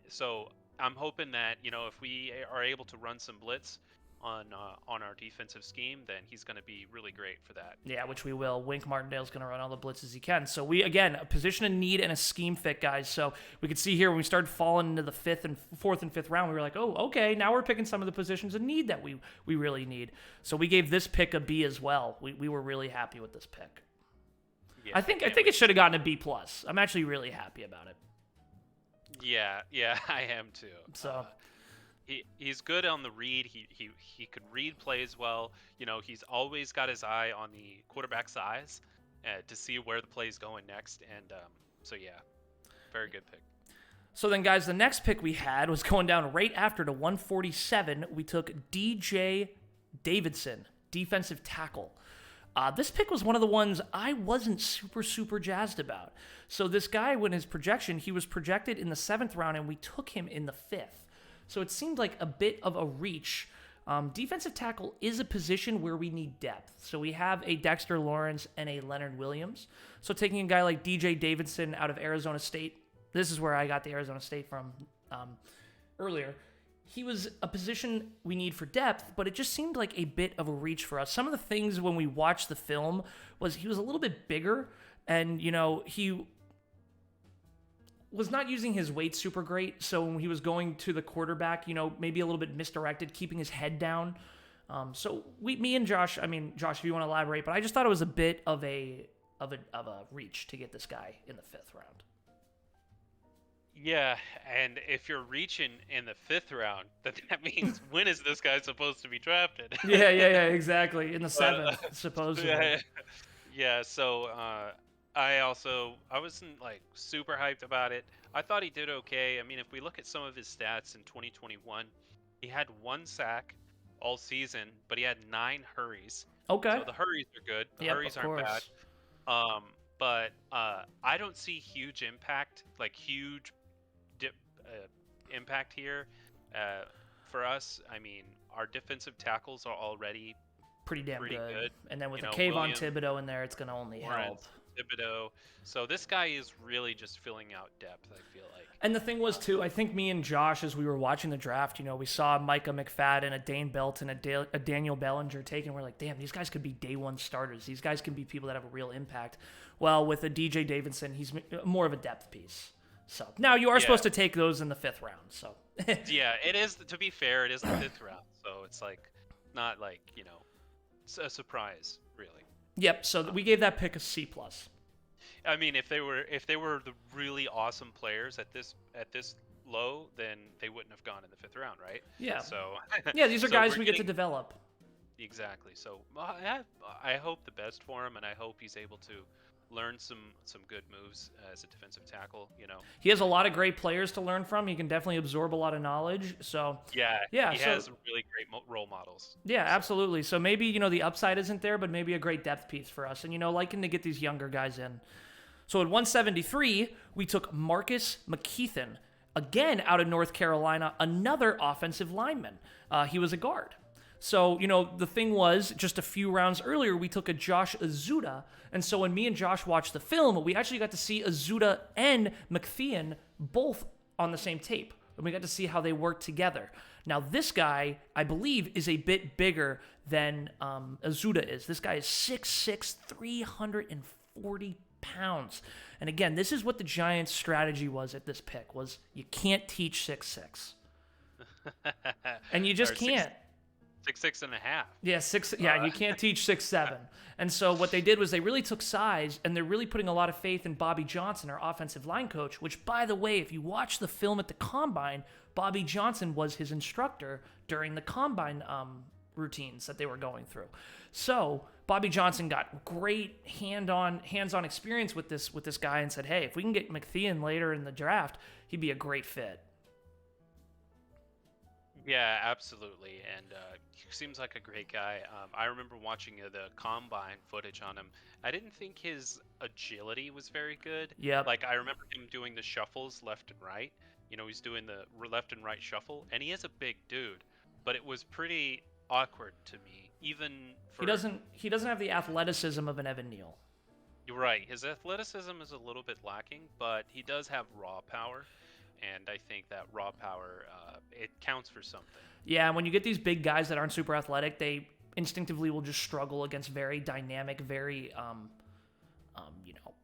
so I'm hoping that if we are able to run some blitz on our defensive scheme, then he's going to be really great for that. Yeah, which we will. Wink Martindale's going to run all the blitzes he can. So we, again, a position of need and a scheme fit, guys. So we could see here when we started falling into the fourth and fifth round, we were like, oh, okay, now we're picking some of the positions of need that we really need. So we gave this pick a B as well. We were really happy with this pick. Yeah, I think it should have gotten a B plus. I'm actually really happy about it. Yeah, I am too. So. He's good on the read. He could read plays well. He's always got his eye on the quarterback's eyes to see where the play's going next. And so, yeah, very good pick. So then, guys, the next pick we had was going down right after to 147. We took DJ Davidson, defensive tackle. This pick was one of the ones I wasn't super jazzed about. So this guy, when his projection, he was projected in the 7th round, and we took him in the 5th. So it seemed like a bit of a reach. Defensive tackle is a position where we need depth. So we have a Dexter Lawrence and a Leonard Williams. So taking a guy like DJ Davidson out of Arizona State, this is where I got the Arizona State from earlier. He was a position we need for depth, but it just seemed like a bit of a reach for us. Some of the things when we watched the film was he was a little bit bigger, and, he was not using his weight super great, so when he was going to the quarterback, maybe a little bit misdirected, keeping his head down. So me and Josh, Josh, if you want to elaborate, but I just thought it was a bit of a reach to get this guy in the 5th round. Yeah, and if you're reaching in the 5th round, that means when is this guy supposed to be drafted? yeah, exactly. In the 7th, supposedly. Yeah. So I wasn't like super hyped about it. I thought he did okay. If we look at some of his stats in 2021, he had 1 sack all season, but he had 9 hurries. Okay. So the hurries are good. The hurries aren't bad. But I don't see huge impact, impact here for us. Our defensive tackles are already pretty damn good. And then with the Kayvon Thibodeaux in there, it's going to only help. Thibodeau. So this guy is really just filling out depth, I feel like. And the thing was, too, I think me and Josh, as we were watching the draft, we saw Micah, Mcfadden, a Dane Belton, a Daniel Bellinger taken. We're like, damn, these guys could be day one starters. These guys can be people that have a real impact. Well, with a DJ Davidson, he's more of a depth piece. So now you are supposed to take those in the 5th round. So yeah, it is. To be fair, it is the 5th round. So it's like not like it's a surprise, really. Yep. So we gave that pick a C+. I mean, if they were the really awesome players at this low, then they wouldn't have gone in the 5th round, right? Yeah. So yeah, these are so guys we get to develop. Exactly. So I hope the best for him, and I hope he's able to learn some good moves as a defensive tackle. He has a lot of great players to learn from. He can definitely absorb a lot of knowledge. So he has really great role models. Yeah, absolutely. So maybe the upside isn't there, but maybe a great depth piece for us. And liking to get these younger guys in. So at 173, we took Marcus Mcfadden, again out of North Carolina, another offensive lineman. He was a guard. So, the thing was, just a few rounds earlier, we took a Josh Azuda. And so when me and Josh watched the film, we actually got to see Azuda and Mcfadden both on the same tape. And we got to see how they worked together. Now, this guy, I believe, is a bit bigger than Azuda is. This guy is 6'6", 340 pounds. And again, this is what the Giants' strategy was at this pick, was you can't teach 6'6". And you just can't. 6'6" and a half. Yeah, 6. Yeah, you can't teach 6'7". And so what they did was they really took size, and they're really putting a lot of faith in Bobby Johnson, our offensive line coach. Which, by the way, if you watch the film at the combine, Bobby Johnson was his instructor during the combine routines that they were going through. So Bobby Johnson got great hands-on experience with this guy, and said, "Hey, if we can get Mcfadden later in the draft, he'd be a great fit." Yeah, absolutely, and he seems like a great guy. I remember watching the combine footage on him. I didn't think his agility was very good. Yeah. Like, I remember him doing the shuffles left and right. He's doing the left and right shuffle, and he is a big dude, but it was pretty awkward to me, even for... He doesn't have the athleticism of an Evan Neal. You're right. His athleticism is a little bit lacking, but he does have raw power. And I think that raw power, it counts for something. Yeah, and when you get these big guys that aren't super athletic, they instinctively will just struggle against very dynamic, very,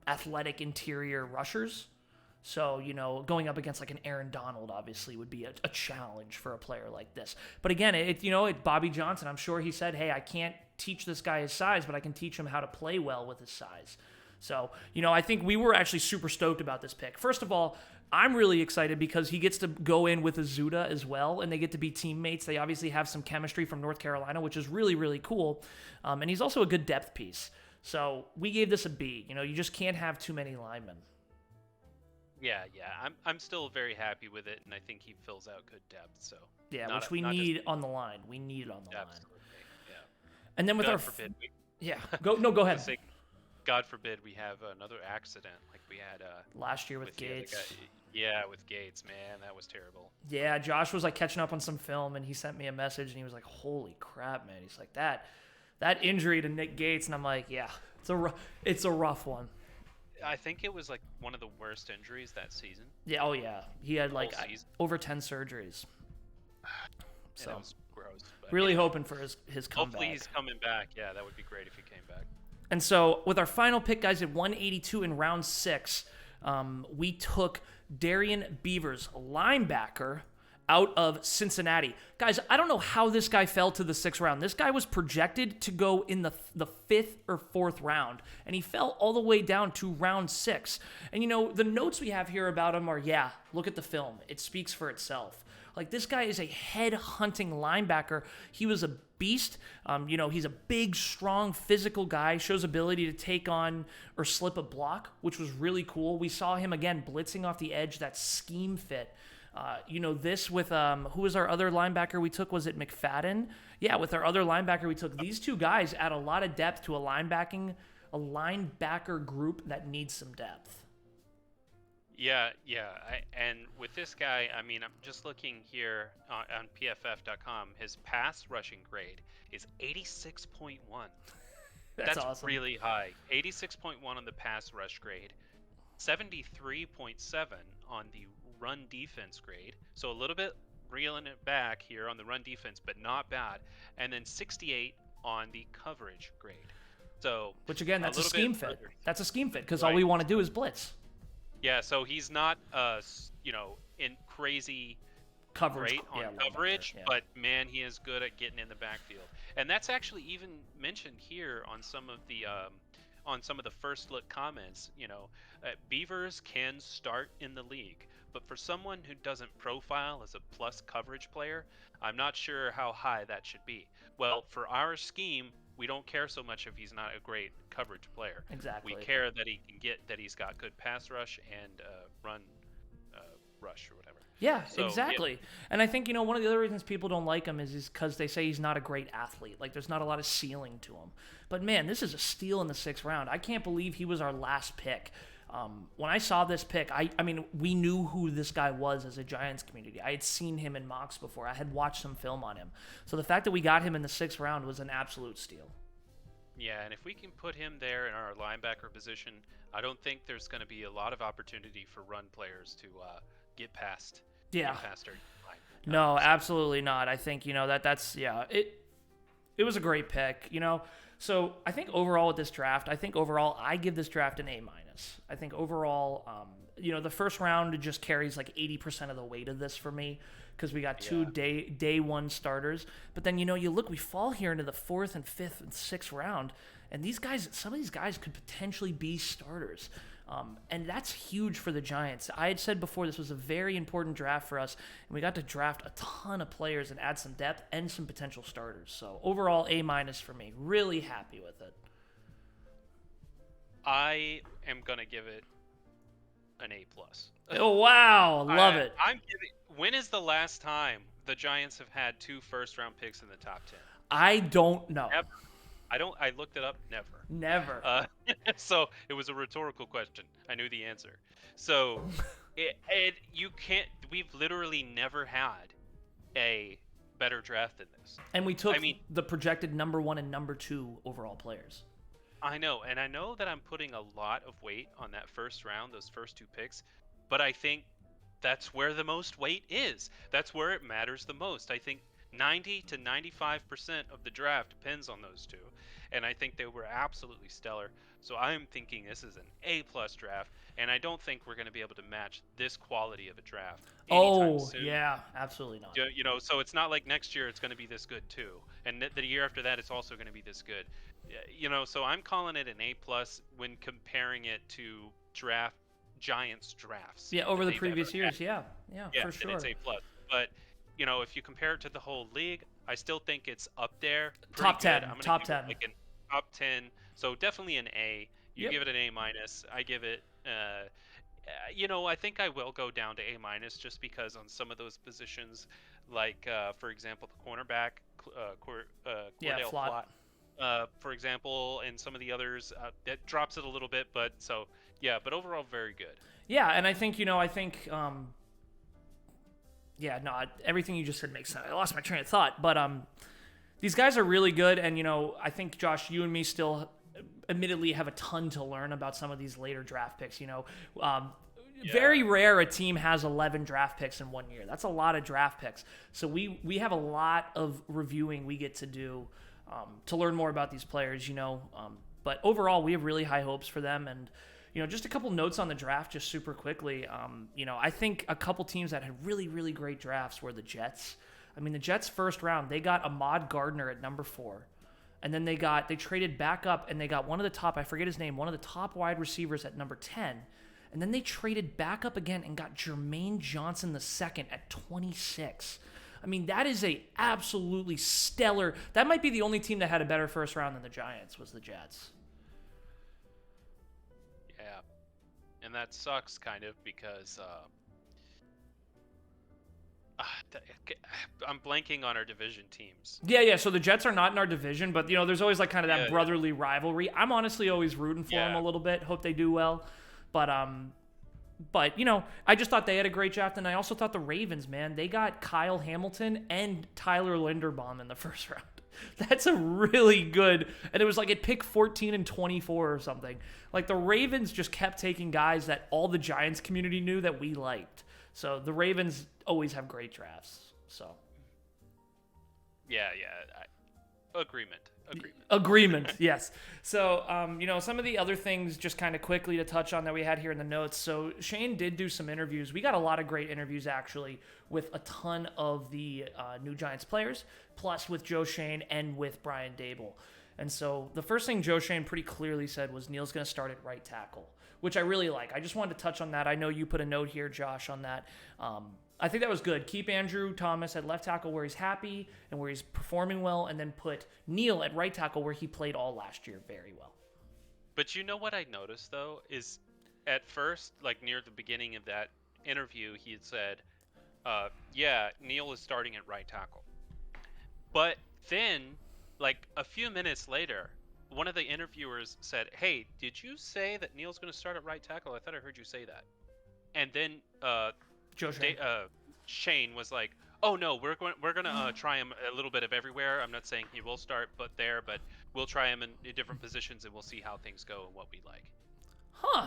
athletic interior rushers. So, going up against like an Aaron Donald obviously would be a challenge for a player like this. But again, Bobby Johnson, I'm sure he said, hey, I can't teach this guy his size, but I can teach him how to play well with his size. So, I think we were actually super stoked about this pick. First of all, I'm really excited because he gets to go in with Azuda as well, and they get to be teammates. They obviously have some chemistry from North Carolina, which is really, really cool. And he's also a good depth piece. So we gave this a B. You just can't have too many linemen. Yeah. I'm still very happy with it, and I think he fills out good depth. So yeah, which we need on the line. We need it on the line. Yeah. And then with God forbid go ahead. God forbid we have another accident like we had last year with Gates. With Gates, man, that was terrible. Yeah, Josh was like catching up on some film, and he sent me a message, and he was like, "Holy crap, man!" He's like, "That injury to Nick Gates," and I'm like, "Yeah, it's a rough one." I think it was like one of the worst injuries that season. Yeah, oh yeah, he had like over 10 surgeries. So that was gross. But really hoping for his comeback. Hopefully he's coming back. Yeah, that would be great if he came back. And so with our final pick, guys, at 182 in round 6, we took Darian Beavers, linebacker, out of Cincinnati. Guys, I don't know how this guy fell to the 6th round. This guy was projected to go in the 5th or 4th round, and he fell all the way down to round 6. And, the notes we have here about him are, look at the film. It speaks for itself. Like, this guy is a head-hunting linebacker. He was a beast. He's a big, strong, physical guy. Shows ability to take on or slip a block, which was really cool. We saw him, again, blitzing off the edge, that scheme fit. This with, who was our other linebacker we took? Was it Mcfadden? Yeah, with our other linebacker we took. These two guys add a lot of depth to a linebacker group that needs some depth. Yeah. And with this guy, I mean, I'm just looking here on PFF.com. His pass rushing grade is 86.1. That's awesome. Really high. 86.1 on the pass rush grade, 73.7 on the run defense grade. So a little bit reeling it back here on the run defense, but not bad. And then 68 on the coverage grade. So which again, that's a scheme fit. That's a scheme fit because all Right. we want to do is blitz. Yeah, so he's not, in crazy Coverage, great on linebacker, coverage, yeah. but man, he is good at getting in the backfield. And that's actually even mentioned here on some of the first look comments. Beavers can start in the league, but for someone who doesn't profile as a plus coverage player, I'm not sure how high that should be. Well, for our scheme, we don't care so much if he's not a great coverage player. Exactly. We care that he's got good pass rush and run rush or whatever. Yeah, So, exactly. yeah. And I think, one of the other reasons people don't like him is because they say he's not a great athlete. Like, there's not a lot of ceiling to him. But, man, this is a steal in the 6th round. I can't believe he was our last pick. When I saw this pick, I mean, we knew who this guy was as a Giants community. I had seen him in mocks before. I had watched some film on him. So the fact that we got him in the 6th round was an absolute steal. Yeah, and if we can put him there in our linebacker position, I don't think there's going to be a lot of opportunity for run players to get past. Yeah. Get past our line. No, absolutely not. I think, that's it was a great pick, So I think overall with this draft, I give this draft an A-. I think overall, the first round just carries like 80% of the weight of this for me because we got two day one starters. But then, you look, we fall here into the 4th and 5th and 6th round, and some of these guys could potentially be starters. And that's huge for the Giants. I had said before this was a very important draft for us, and we got to draft a ton of players and add some depth and some potential starters. So overall, A- for me. Really happy with it. I am going to give it an A+. Oh, wow. Love it. When is the last time the Giants have had 2 first-round picks in the top 10? I don't know. Never. I looked it up. Never. So it was a rhetorical question. I knew the answer. So we've literally never had a better draft than this. And we took the projected number 1 and number 2 overall players. I know, and I know that I'm putting a lot of weight on that first round, those first 2 picks, but I think that's where the most weight is. That's where it matters the most. I think 90 to 95% of the draft depends on those 2, and I think they were absolutely stellar. So I'm thinking this is an A+ draft, and I don't think we're going to be able to match this quality of a draft anytime soon. Yeah, absolutely not. So it's not like next year it's going to be this good too, and the year after that it's also going to be this good. So I'm calling it an A+ when comparing it to Giants drafts. Yeah, over the previous years. Yeah, for sure. And it's A+. But if you compare it to the whole league, I still think it's up there. Top 10. I'm gonna Top give 10. it like an top 10. So definitely an A. You Yep. give it an A-. I give it. I think I will go down to A- just because on some of those positions, like for example the cornerback, Cordell Flott. For example, and some of the others, that drops it a little bit. But overall very good. Yeah, and I think everything you just said makes sense. I lost my train of thought, but these guys are really good, and I think Josh, you and me still admittedly have a ton to learn about some of these later draft picks. Very rare a team has 11 draft picks in 1 year. That's a lot of draft picks. So we have a lot of reviewing we get to do to learn more about these players. But overall, we have really high hopes for them, and just a couple notes on the draft, just super quickly. I think a couple teams that had really, really great drafts were the Jets. The Jets' first round, they got Ahmad Gardner at number 4. And then they traded back up and they got one of the top wide receivers at number 10. And then they traded back up again and got Jermaine Johnson II at 26. That is a absolutely stellar. That might be the only team that had a better first round than the Giants was the Jets. Yeah, and that sucks kind of because I'm blanking on our division teams. Yeah. So the Jets are not in our division, but there's always like kind of that brotherly rivalry. I'm honestly always rooting for them a little bit. Hope they do well, but I just thought they had a great draft, and I also thought the Ravens, man, they got Kyle Hamilton and Tyler Linderbaum in the first round. That's a really good, and it was like at pick 14 and 24 or something. Like the Ravens just kept taking guys that all the Giants community knew that we liked. So the Ravens always have great drafts. So Yeah. Agreement, yes. So, some of the other things just kind of quickly to touch on that we had here in the notes. So Shane did do some interviews. We got a lot of great interviews, actually, with a ton of the new Giants players, plus with Joe Shane and with Brian Dable. And so the first thing Joe Shane pretty clearly said was Neal's going to start at right tackle, which I really like. I just wanted to touch on that. I know you put a note here, Josh, on that. I think that was good. Keep Andrew Thomas at left tackle where he's happy and where he's performing well, and then put Neal at right tackle where he played all last year very well. But you know what I noticed, though, is at first, like near the beginning of that interview, he had said, Neal is starting at right tackle. But then, like a few minutes later, one of the interviewers said, hey, did you say that Neal's going to start at right tackle? I thought I heard you say that. And then Joe Shane. Shane was like, oh no, we're going to try him a little bit of everywhere. I'm not saying he will start but we'll try him in different positions and we'll see how things go and what we like.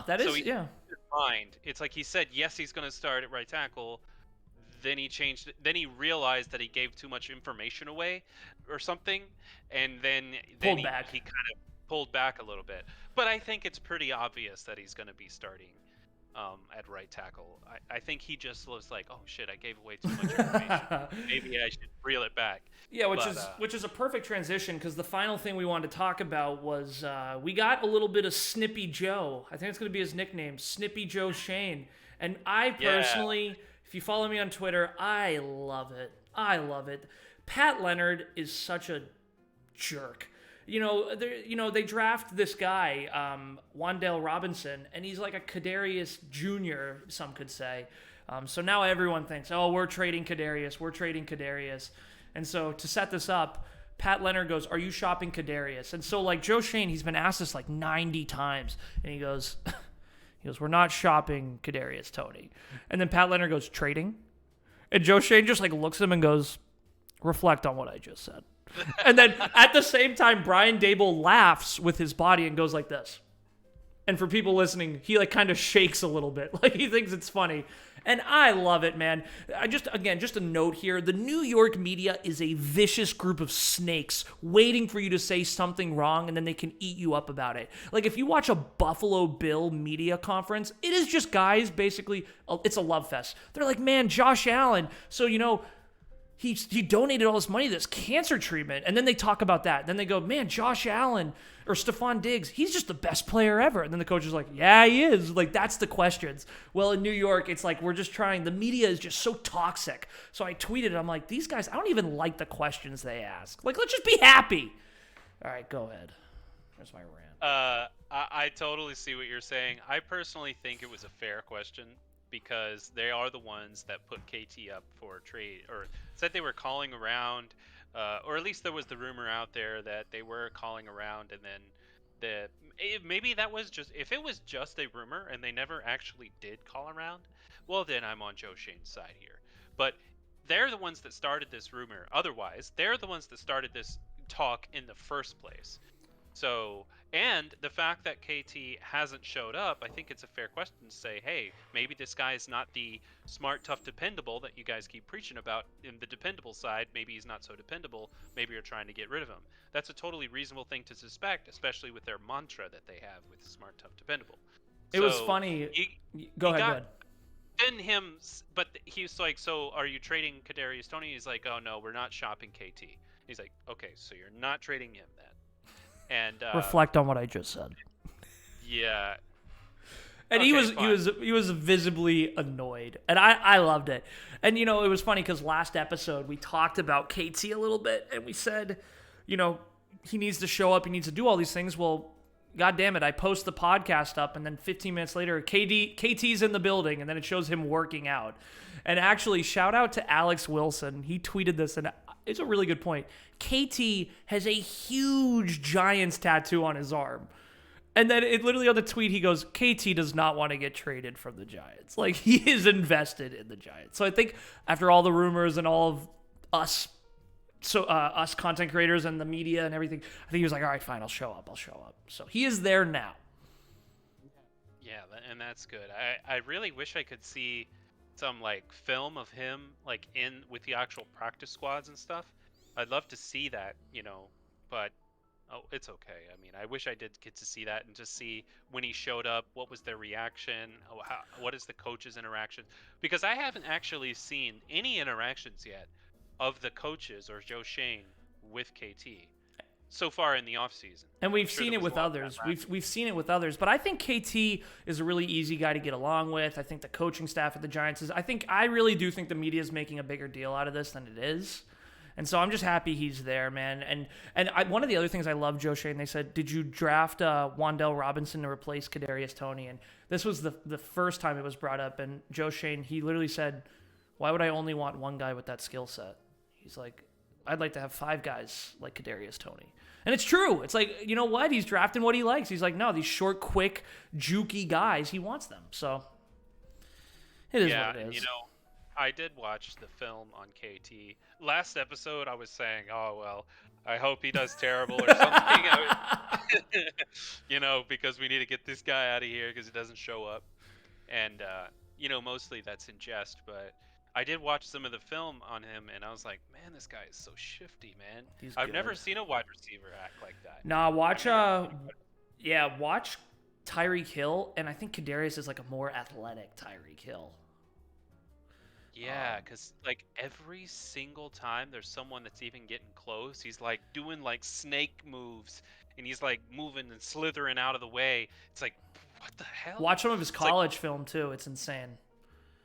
That is, yeah. Mind. It's like he said, yes, he's going to start at right tackle. Then he changed it. Then he realized that he gave too much information away or something. And then he kind of pulled back a little bit. But I think it's pretty obvious that he's going to be starting at right tackle. I think he just was like, oh shit, I gave away too much information. Maybe I should reel it back. Yeah, which is a perfect transition, because the final thing we wanted to talk about was we got a little bit of Snippy Joe. I think it's going to be his nickname, Snippy Joe Shane. And I personally, if you follow me on Twitter, I love it. Pat Leonard is such a jerk. They draft this guy, Wan'Dale Robinson, and he's like a Kadarius Jr., some could say. So now everyone thinks, oh, we're trading Kadarius. And so to set this up, Pat Leonard goes, are you shopping Kadarius? And so like Joe Shane, he's been asked this like 90 times, and he goes, we're not shopping Kadarius, Tony. And then Pat Leonard goes, trading? And Joe Shane just like looks at him and goes, reflect on what I just said. And then at the same time, Brian Dable laughs with his body and goes like this. And for people listening, he like kind of shakes a little bit. Like he thinks it's funny. And I love it, man. Just a note here. The New York media is a vicious group of snakes waiting for you to say something wrong, and then they can eat you up about it. Like if you watch a Buffalo Bill media conference, it is just guys basically, it's a love fest. They're like, man, Josh Allen. So, he donated all this money to this cancer treatment. And then they talk about that. Then they go, man, Josh Allen or Stephon Diggs, he's just the best player ever. And then the coach is like, yeah, he is. Like, that's the questions. Well, in New York, it's like we're just trying. The media is just so toxic. So I tweeted, I'm like, these guys, I don't even like the questions they ask. Like, let's just be happy. All right, go ahead. There's my rant. I totally see what you're saying. I personally think it was a fair question, because they are the ones that put KT up for trade, or said they were calling around, or at least there was the rumor out there that they were calling around, and then maybe that was just, if it was just a rumor and they never actually did call around, well then I'm on Joe Shane's side here. But they're the ones that started this rumor. Otherwise, they're the ones that started this talk in the first place. So, and the fact that KT hasn't showed up, I think it's a fair question to say, hey, maybe this guy is not the smart, tough, dependable that you guys keep preaching about. In the dependable side, maybe he's not so dependable. Maybe you're trying to get rid of him. That's a totally reasonable thing to suspect, especially with their mantra that they have with smart, tough, dependable. It was funny. Go ahead. Then but he's like, so are you trading Kadarius Toney? He's like, oh no, we're not shopping KT. He's like, okay, so you're not trading him then. And reflect on what I just said. Yeah. And okay, he was visibly annoyed, and I loved it. And it was funny because last episode we talked about KT a little bit, and we said, he needs to show up, he needs to do all these things. Well, God damn it, I post the podcast up, and then 15 minutes later, KT's in the building, and then it shows him working out. And actually, shout out to Alex Wilson. He tweeted this, and it's a really good point. KT has a huge Giants tattoo on his arm. And then it literally on the tweet, he goes, KT does not want to get traded from the Giants. Like, he is invested in the Giants. So I think after all the rumors and all of us us content creators and the media and everything. I think he was like, all right, fine, I'll show up. So he is there now. Yeah, and that's good. I really wish I could see some like film of him like in with the actual practice squads and stuff. I'd love to see that, but it's okay. I mean, I wish I did get to see that and just see when he showed up, what was their reaction, what is the coach's interaction? Because I haven't actually seen any interactions yet of the coaches or Joe Schoen with KT so far in the offseason. And we've seen it with others. We've seen it with others. But I think KT is a really easy guy to get along with. I think the coaching staff at the Giants is. I really do think the media is making a bigger deal out of this than it is. And so I'm just happy he's there, man. And one of the other things I love, Joe Schoen, they said, did you draft Wan'Dale Robinson to replace Kadarius Toney? And this was the first time it was brought up. And Joe Schoen, he literally said, why would I only want one guy with that skill set? He's like, I'd like to have 5 guys like Kadarius Toney. And it's true. It's like, you know what? He's drafting what he likes. He's like, no, these short, quick, jukey guys, he wants them. So it is what it is. I did watch the film on KT. Last episode, I was saying, oh, well, I hope he does terrible or something. Because we need to get this guy out of here because he doesn't show up. And, mostly that's in jest, but I did watch some of the film on him, and I was like, man, this guy is so shifty, man. I've never seen a wide receiver act like that. Nah, watch Tyreek Hill, and I think Kadarius is like a more athletic Tyreek Hill. Yeah, because like every single time there's someone that's even getting close, he's like doing like snake moves, and he's like moving and slithering out of the way. It's like, what the hell? Watch some of his college film too. It's insane.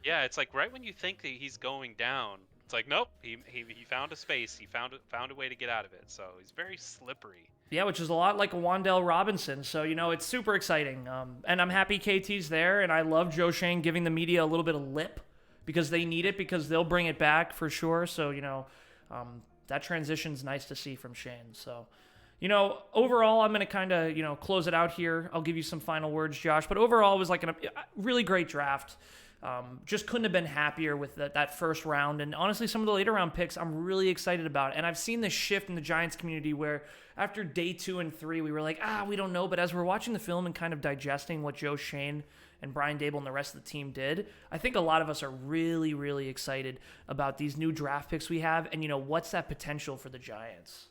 Yeah, it's like right when you think that he's going down, it's like nope. He found a space. He found a way to get out of it. So he's very slippery. Yeah, which is a lot like a Wan'Dale Robinson. So it's super exciting. And I'm happy KT's there, and I love Joe Schoen giving the media a little bit of lip because they need it because they'll bring it back for sure. So that transition's nice to see from Shane. So. Overall, I'm going to kind of, close it out here. I'll give you some final words, Josh. But overall, it was like a really great draft. Just couldn't have been happier with that first round. And honestly, some of the later round picks, I'm really excited about. And I've seen this shift in the Giants community where after day 2 and 3, we were like, we don't know. But as we're watching the film and kind of digesting what Joe Schoen and Brian Daboll and the rest of the team did, I think a lot of us are really, really excited about these new draft picks we have. And, what's that potential for the Giants?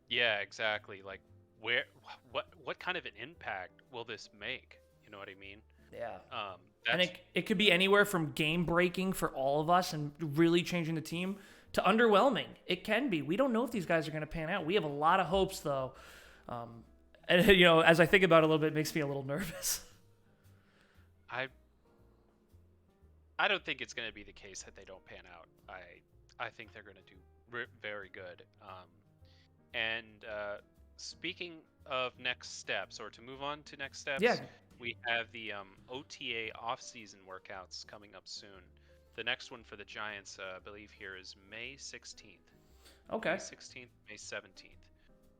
Yeah, exactly. Like, what kind of an impact will this make? You know what I mean? Yeah. And it could be anywhere from game breaking for all of us and really changing the team to underwhelming. It can be. We don't know if these guys are going to pan out. We have a lot of hopes, though. And as I think about it a little bit, it makes me a little nervous. I don't think it's going to be the case that they don't pan out. I think they're going to do very good. And speaking of next steps, or to move on to next steps, we have the OTA off-season workouts coming up soon. The next one for the Giants, I believe here, is May 16th. Okay. May 16th, May 17th.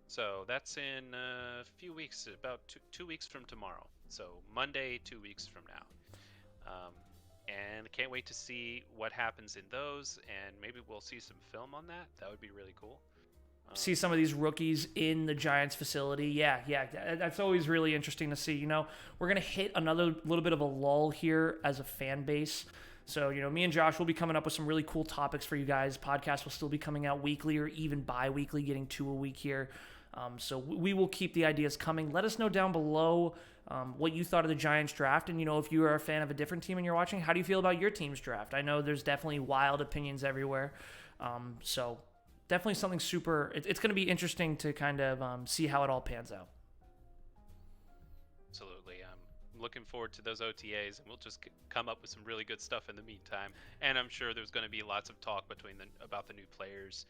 So that's in a few weeks, about two weeks from tomorrow. So Monday, 2 weeks from now. And can't wait to see what happens in those, and maybe we'll see some film on that. That would be really cool. See some of these rookies in the Giants facility. Yeah, that's always really interesting to see. We're going to hit another little bit of a lull here as a fan base. So, me and Josh will be coming up with some really cool topics for you guys. Podcasts will still be coming out weekly or even bi-weekly, getting 2 a week here. So we will keep the ideas coming. Let us know down below what you thought of the Giants draft. And, if you are a fan of a different team and you're watching, how do you feel about your team's draft? I know there's definitely wild opinions everywhere. So definitely something super. It's going to be interesting to kind of see how it all pans out. Absolutely. I'm looking forward to those OTAs, and we'll just come up with some really good stuff in the meantime. And I'm sure there's going to be lots of talk about the new players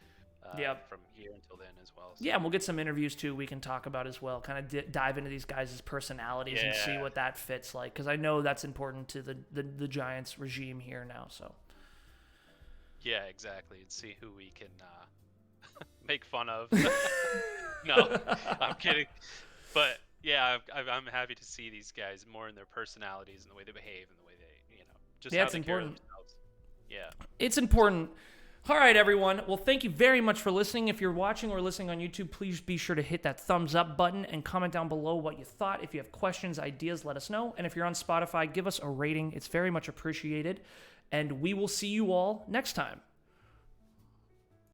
from here until then as well. So. Yeah, and we'll get some interviews too we can talk about as well, kind of dive into these guys' personalities and see what that fits like, because I know that's important to the Giants regime here now. So. Yeah, exactly. And see who we can make fun of. No, I'm kidding. But yeah, I'm happy to see these guys more in their personalities and the way they behave and the way they, just how it's they important. Care of themselves. Yeah, it's important. All right, everyone. Well, thank you very much for listening. If you're watching or listening on YouTube, please be sure to hit that thumbs up button and comment down below what you thought. If you have questions, ideas, let us know. And if you're on Spotify, give us a rating. It's very much appreciated. And we will see you all next time.